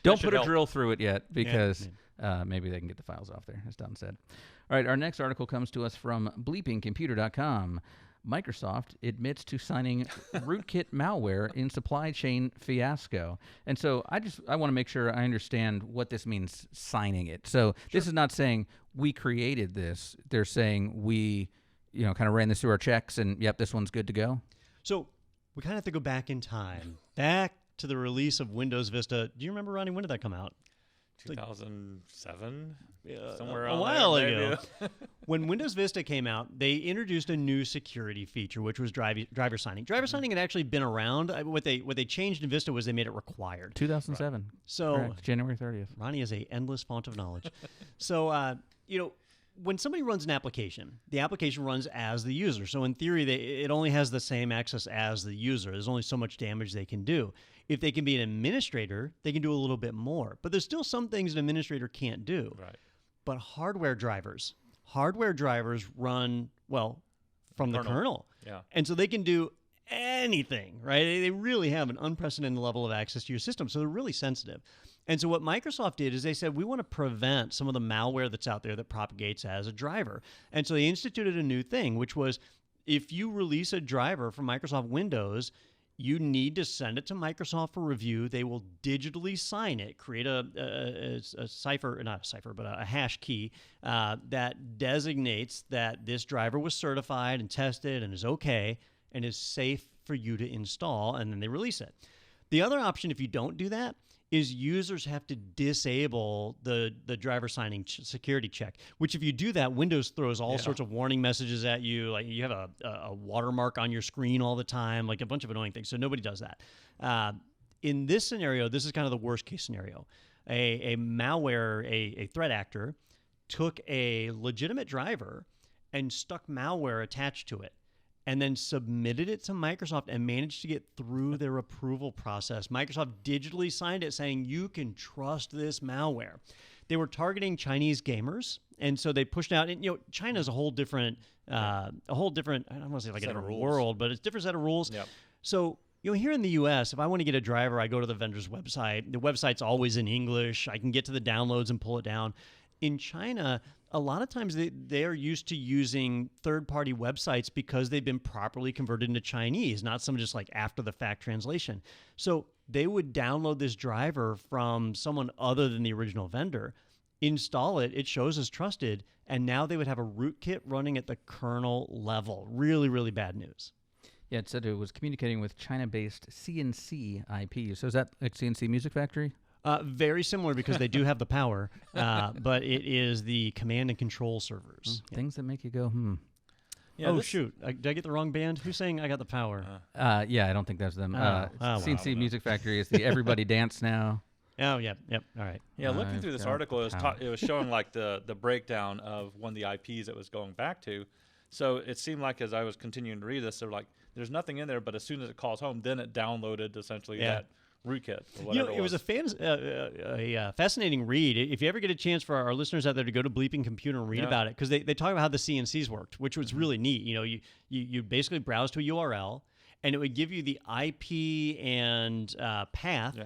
Don't put a drill through it yet because maybe they can get the files off there, as Dunne said. All right, our next article comes to us from bleepingcomputer.com. Microsoft admits to signing rootkit malware in supply chain fiasco. And so I want to make sure I understand what this means, signing it. So this is not saying we created this. They're saying we, kind of ran this through our checks and, yep, this one's good to go. So we kind of have to go back in time. Back to the release of Windows Vista. Do you remember, Ronnie, when did that come out? 2007? Somewhere a while ago. When Windows Vista came out, they introduced a new security feature, which was driver signing. Driver signing had actually been around. What they changed in Vista was they made it required. 2007. Right. So correct. January 30th. Ronnie is a endless font of knowledge. So, when somebody runs an application, the application runs as the user. So in theory, it only has the same access as the user. There's only so much damage they can do. If they can be an administrator, they can do a little bit more. But there's still some things an administrator can't do. Right. But hardware drivers run, from the kernel. Yeah. And so they can do anything, right? They really have an unprecedented level of access to your system. So they're really sensitive. And so what Microsoft did is they said, we want to prevent some of the malware that's out there that propagates as a driver. And so they instituted a new thing, which was if you release a driver from Microsoft Windows, you need to send it to Microsoft for review. They will digitally sign it, create a cipher, not a cipher, but a hash key that designates that this driver was certified and tested and is okay and is safe for you to install, and then they release it. The other option, if you don't do that, is users have to disable the driver signing security check, which if you do that, Windows throws all sorts of warning messages at you. Like you have a watermark on your screen all the time, like a bunch of annoying things. So nobody does that. In this scenario, this is kind of the worst case scenario. A malware, a threat actor, took a legitimate driver and stuck malware attached to it, and then submitted it to Microsoft and managed to get through their approval process. Microsoft digitally signed it saying, you can trust this malware. They were targeting Chinese gamers, and so they pushed out, and China's a whole different, I don't want to say like a different world, but it's a different set of rules. Yep. So, here in the U.S., if I want to get a driver, I go to the vendor's website. The website's always in English. I can get to the downloads and pull it down. In China, a lot of times they are used to using third-party websites because they've been properly converted into Chinese, not some just like after-the-fact translation. So they would download this driver from someone other than the original vendor, install it, it shows as trusted, and now they would have a rootkit running at the kernel level. Really, really bad news. Yeah, it said it was communicating with China-based CNC IP. So is that like CNC Music Factory? Very similar because they do have the power, but it is the command and control servers. Things that make you go, Yeah, shoot. Did I get the wrong band? Who's saying I got the power? Yeah, I don't think that's them. CNC wow. Music Factory is the Everybody Dance Now. Oh, yep. All right. Yeah, looking through this article, it was showing like the breakdown of one of the IPs it was going back to. So it seemed like as I was continuing to read this, they're like, there's nothing in there, but as soon as it calls home, then it downloaded essentially that rootkit or whatever it was a fascinating read. If you ever get a chance for our listeners out there to go to Bleeping Computer and read about it, because they talk about how the CNCs worked, which was really neat. You basically browse to a URL, and it would give you the IP and path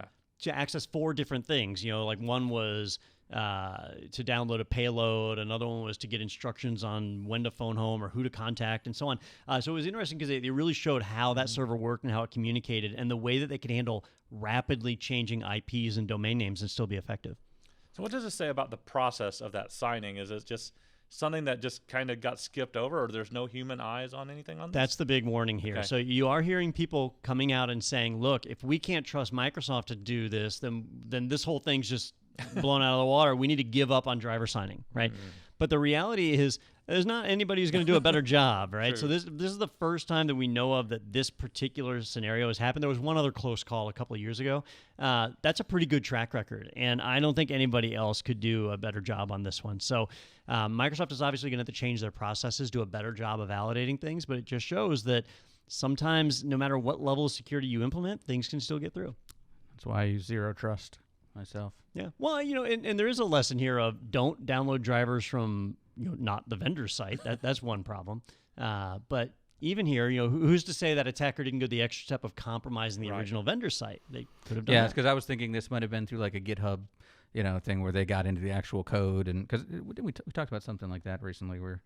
to access 4 different things. Like one was download a payload. Another one was to get instructions on when to phone home or who to contact and so on. So it was interesting because they really showed how that server worked and how it communicated and the way that they could handle rapidly changing IPs and domain names and still be effective. So what does it say about the process of that signing? Is it just something that just kind of got skipped over, or there's no human eyes on anything on this? That's the big warning here. Okay. So you are hearing people coming out and saying, look, if we can't trust Microsoft to do this, then this whole thing's just blown out of the water. We need to give up on driver signing, right? But the reality is there's not anybody who's going to do a better job, right? True. So this is the first time that we know of that this particular scenario has happened. There was one other close call a couple of years ago. That's a pretty good track record, and I don't think anybody else could do a better job on this one. So Microsoft is obviously going to have to change their processes, do a better job of validating things, but it just shows that sometimes no matter what level of security you implement, things can still get through. That's why I use zero trust myself. Yeah. Well, and there is a lesson here of don't download drivers from not the vendor's site. That's one problem. But even here, who's to say that attacker didn't go the extra step of compromising the original vendor site? They could have done Yeah, that. because I was thinking this might have been through like a GitHub, thing where they got into the actual code, and because we talked about something like that recently, where,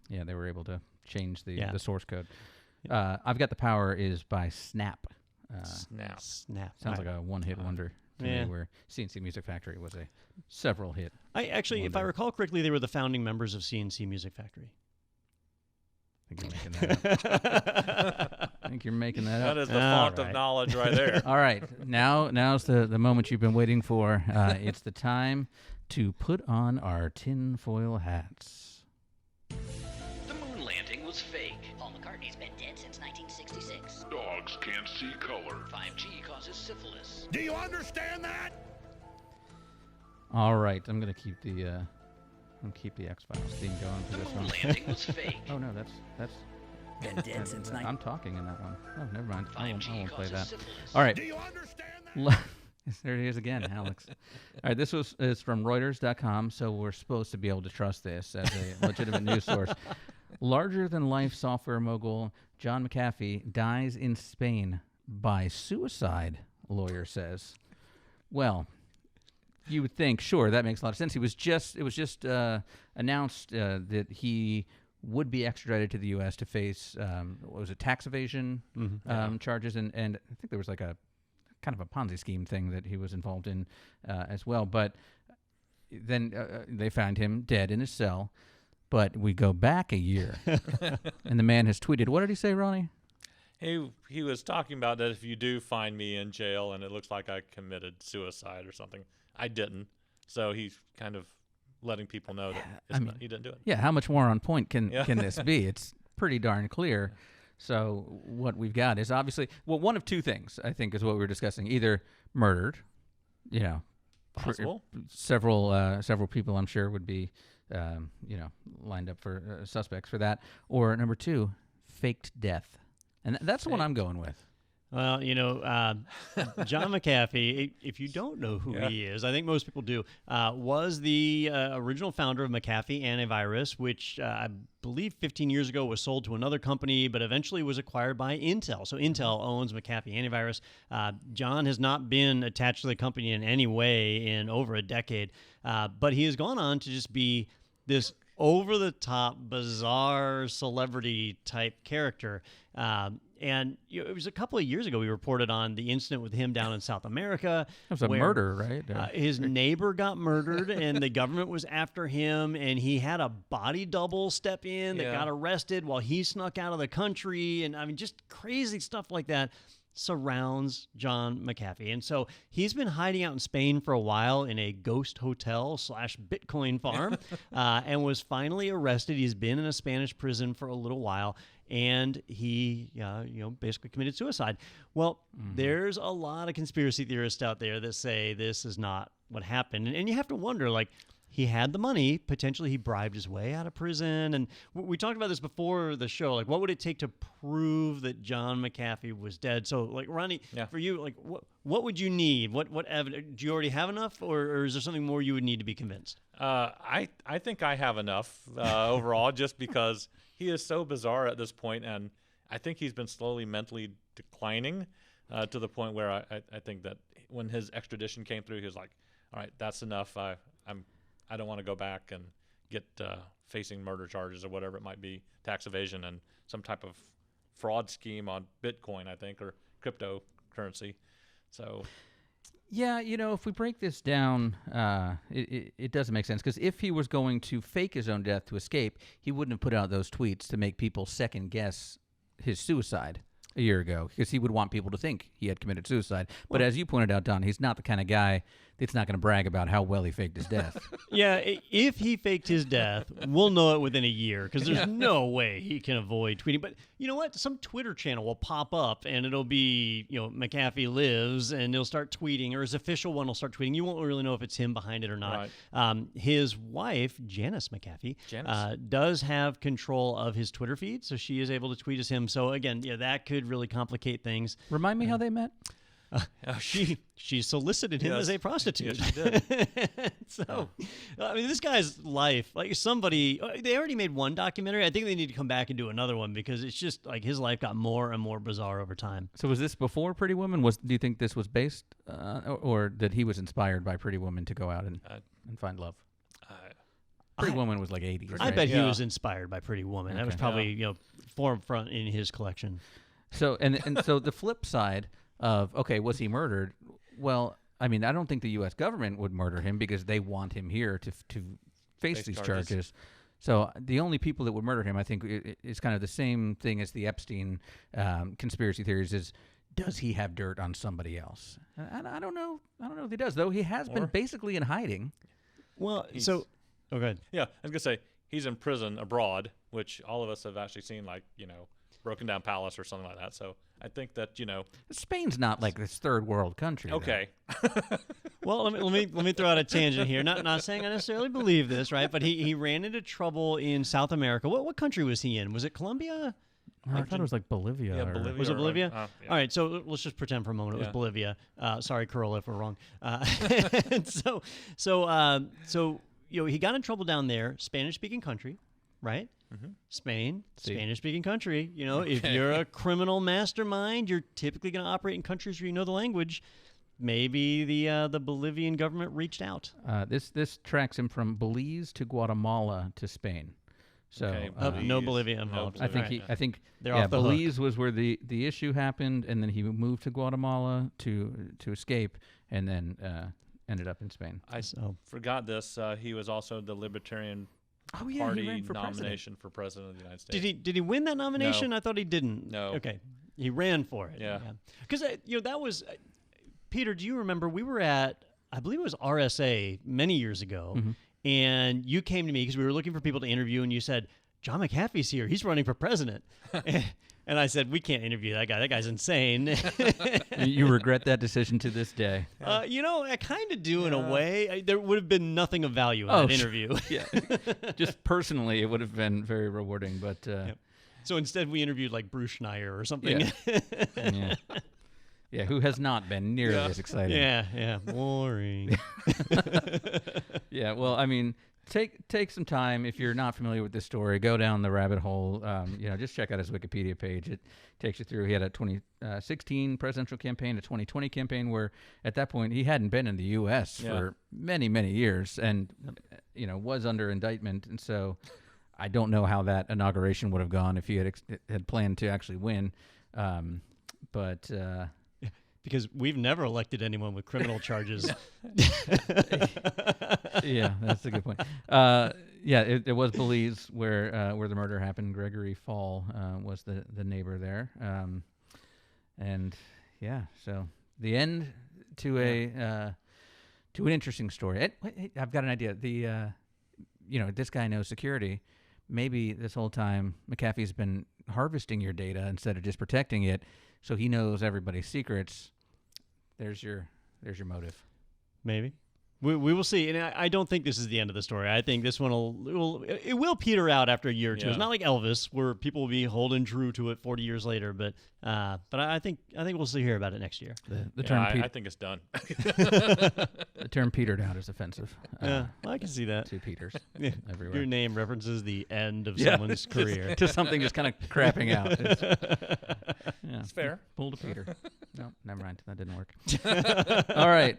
they were able to change the source code. I've Got the Power is by Snap. Snap. Sounds like a one-hit wonder to me, where CNC Music Factory was a several hit. If I recall correctly, they were the founding members of CNC Music Factory. I think you're making that up. I think you're making that up. That is the font of knowledge right there. All right. Now's the moment you've been waiting for. It's the time to put on our tinfoil hats. The moon landing was fake. Paul McCartney's been dead since 1966. Dogs can't see color. 5G causes syphilis. Do you understand that? All right. I'm gonna keep the X-Files theme going for The this moon one. landing was fake. Oh no, that's Been dead since I'm talking in that one. Oh, never mind. I 5G won't play causes that. syphilis. All right. Do you understand that? There it is again, Alex. All right, this is from Reuters.com, so we're supposed to be able to trust this as a legitimate news source. Larger-than-life software mogul John McAfee dies in Spain by suicide, lawyer says. Well, you would think, sure, that makes a lot of sense. It was just announced that he would be extradited to the U.S. to face, tax evasion charges, and I think there was like a kind of a Ponzi scheme thing that he was involved in as well. But then they found him dead in his cell. But we go back a year, and the man has tweeted. What did he say, Ronnie? He was talking about that if you do find me in jail and it looks like I committed suicide or something, I didn't. So he's kind of letting people know that he didn't do it. Yeah, how much more on point can this be? It's pretty darn clear. So what we've got is obviously, one of two things, I think, is what we were discussing. Either murdered, Possible. Several people, I'm sure, would be, lined up for suspects for that. Or number two, faked death. And that's the one I'm going with. Well, John McAfee, if you don't know who he is, I think most people do, was the original founder of McAfee Antivirus, which I believe 15 years ago was sold to another company, but eventually was acquired by Intel. So Intel owns McAfee Antivirus. John has not been attached to the company in any way in over a decade, but he has gone on to just be this over-the-top, bizarre celebrity-type character. And it was a couple of years ago we reported on the incident with him down in South America. It was a murder, right? His neighbor got murdered, and the government was after him, and he had a body double step in that got arrested while he snuck out of the country. And, just crazy stuff like that surrounds John McAfee. And so he's been hiding out in Spain for a while in a ghost hotel / Bitcoin farm and was finally arrested. He's been in a Spanish prison for a little while, and he basically committed suicide. Well, there's a lot of conspiracy theorists out there that say this is not what happened. And you have to wonder, he had the money. Potentially he bribed his way out of prison. And we talked about this before the show. What would it take to prove that John McAfee was dead? So, Ronnie, for you, what would you need? What evidence? Do you already have enough, or is there something more you would need to be convinced? I think I have enough overall, just because he is so bizarre at this point, and I think he's been slowly mentally declining to the point where I think that when his extradition came through, he was like, all right, that's enough. I don't want to go back and get facing murder charges or whatever it might be, tax evasion and some type of fraud scheme on Bitcoin, I think, or cryptocurrency. So, yeah, if we break this down, it doesn't make sense, because if he was going to fake his own death to escape, he wouldn't have put out those tweets to make people second guess his suicide a year ago, because he would want people to think he had committed suicide. But as you pointed out, Don, he's not the kind of guy that's not going to brag about how well he faked his death. Yeah, if he faked his death, we'll know it within a year, because there's no way he can avoid tweeting. But you know what? Some Twitter channel will pop up, and it'll be, McAfee lives, and he'll start tweeting, or his official one will start tweeting. You won't really know if it's him behind it or not. Right. His wife, Janice McAfee, does have control of his Twitter feed, so she is able to tweet as him. So again, that could really complicate things. Remind me how they met? She solicited him as a prostitute. Yes, she did. So, I mean, this guy's life, like somebody, they already made one documentary. I think they need to come back and do another one, because it's just like his life got more and more bizarre over time. So was this before Pretty Woman? Do you think this was based, or that he was inspired by Pretty Woman to go out and find love? Pretty Woman was like 80s. I right? bet he was inspired by Pretty Woman. That was probably forefront in his collection. So and so the flip side of, okay, was he murdered? Well, I mean, I don't think the U.S. government would murder him, because they want him here to face these charges. So the only people that would murder him, I think, is kind of the same thing as the Epstein conspiracy theories, is, does he have dirt on somebody else? And I don't know. I don't know if he does, though. He has been basically in hiding. Well, go ahead. Yeah, I was going to say, he's in prison abroad, which all of us have actually seen, like, Broken Down Palace or something like that. So I think that, Spain's not like this third world country. Okay. Well, let me throw out a tangent here. Not saying I necessarily believe this, right? But he ran into trouble in South America. What country was he in? Was it Colombia? I thought it was like Bolivia. Yeah, Bolivia. Was it Bolivia? Yeah. All right, so let's just pretend for a moment it was Bolivia. Sorry, Curl, if we're wrong. So he got in trouble down there, Spanish-speaking country, right? Mm-hmm. Spain, Spanish-speaking country. If you're a criminal mastermind, you're typically going to operate in countries where you know the language. Maybe the Bolivian government reached out. This tracks him from Belize to Guatemala to Spain. So no Bolivia involved. I think they're off the Belize hook. was where the issue happened, and then he moved to Guatemala to escape, and then ended up in Spain. I forgot this. He was also the Libertarian Party nomination for President of the United States. Did he win that nomination? No. I thought he didn't. No. Okay. He ran for it. Yeah. Because that was Peter, do you remember we were at, I believe it was RSA many years ago, and you came to me because we were looking for people to interview, and you said, John McAfee's here. He's running for president. And I said, we can't interview that guy. That guy's insane. You regret that decision to this day. I kind of do in a way. There would have been nothing of value in that interview. Yeah. Just personally, it would have been very rewarding. But So instead, we interviewed like Bruce Schneier or something. Yeah. Yeah, who has not been nearly as exciting. Yeah, boring. Yeah, well, I mean, take some time. If you're not familiar with this story, go down the rabbit hole. Just check out his Wikipedia page. It takes you through. He had a 2016 presidential campaign, a 2020 campaign, where at that point he hadn't been in the U.S. for many, many years, and was under indictment. And so I don't know how that inauguration would have gone if he had planned to actually win. Because we've never elected anyone with criminal charges. Yeah, that's a good point. It was Belize where the murder happened. Gregory Fall was the neighbor there, so the end to an interesting story. I've got an idea. This guy knows security. Maybe this whole time McAfee's been harvesting your data instead of just protecting it, so he knows everybody's secrets. There's your motive. Maybe. We will see. And I don't think this is the end of the story. I think this one will peter out after a year or two. Yeah. It's not like Elvis, where people will be holding true to it 40 years later. But I think we'll see hear about it next year. The term I think it's done. The term petered out is offensive. I can see that. To Peters everywhere. Your name references the end of someone's career. To something just kind of crapping out. It's fair. Bull to Peter. No, never mind. That didn't work. All right.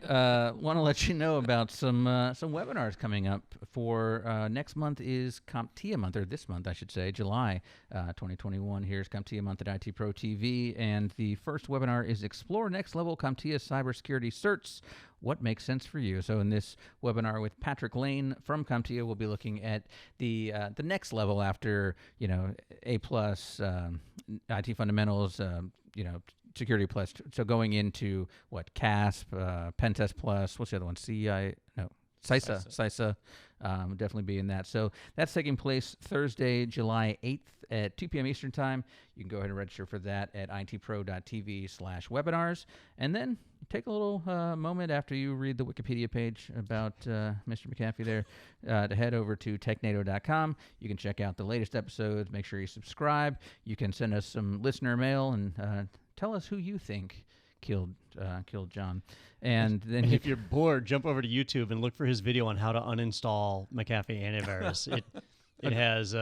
Want to let you know about some webinars coming up for next month is CompTIA month, or this month, I should say, July 2021. Here's CompTIA month at IT Pro TV, and the first webinar is Explore Next Level CompTIA Cybersecurity Certs. What makes sense for you? So in this webinar with Patrick Lane from CompTIA, we'll be looking at the next level after A+, IT fundamentals, Security Plus. So going into what, CASP, Pentest Plus, what's the other one? CISA. Definitely be in that. So that's taking place Thursday, July 8th at 2 p.m. Eastern Time. You can go ahead and register for that at itpro.tv/webinars. And then take a little moment after you read the Wikipedia page about Mr. McAfee there to head over to technado.com. You can check out the latest episodes. Make sure you subscribe. You can send us some listener mail and tell us who you think killed John. And then if you're bored, jump over to YouTube and look for his video on how to uninstall McAfee antivirus. It has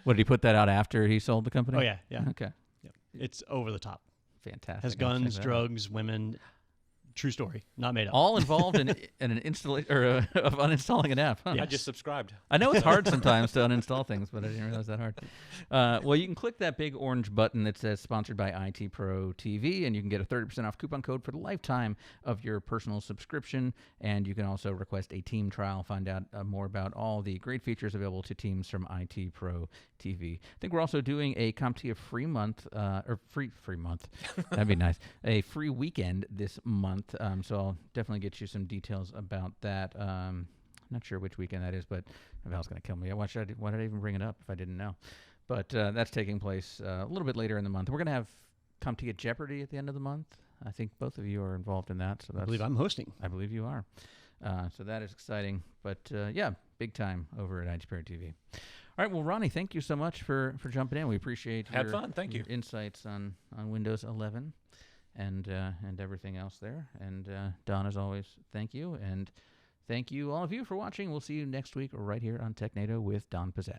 what, did he put that out after he sold the company? Oh yeah. Okay. Yep. It's over the top. Fantastic. Has guns, drugs, women. True story, not made up. All involved in an installation or of uninstalling an app. Huh? I just subscribed. I know it's hard sometimes to uninstall things, but I didn't realize that hard. Well, you can click that big orange button that says sponsored by IT Pro TV, and you can get a 30% off coupon code for the lifetime of your personal subscription. And you can also request a team trial, find out more about all the great features available to teams from IT Pro TV. I think we're also doing a CompTIA free month, or free month. That'd be nice. A free weekend this month. So I'll definitely get you some details about that. Not sure which weekend that is, but Val's going to kill me. Why did I even bring it up if I didn't know? But that's taking place a little bit later in the month. We're going to have CompTIA Jeopardy at the end of the month. I think both of you are involved in that. So I believe I'm hosting. I believe you are. So that is exciting. But yeah, big time over at IT Pro TV. All right, well, Ronnie, thank you so much for jumping in. We appreciate Had fun. Thank you. Your insights on Windows 11 and everything else there. And Don, as always, thank you. And thank you, all of you, for watching. We'll see you next week right here on Technado with Don Pizzette.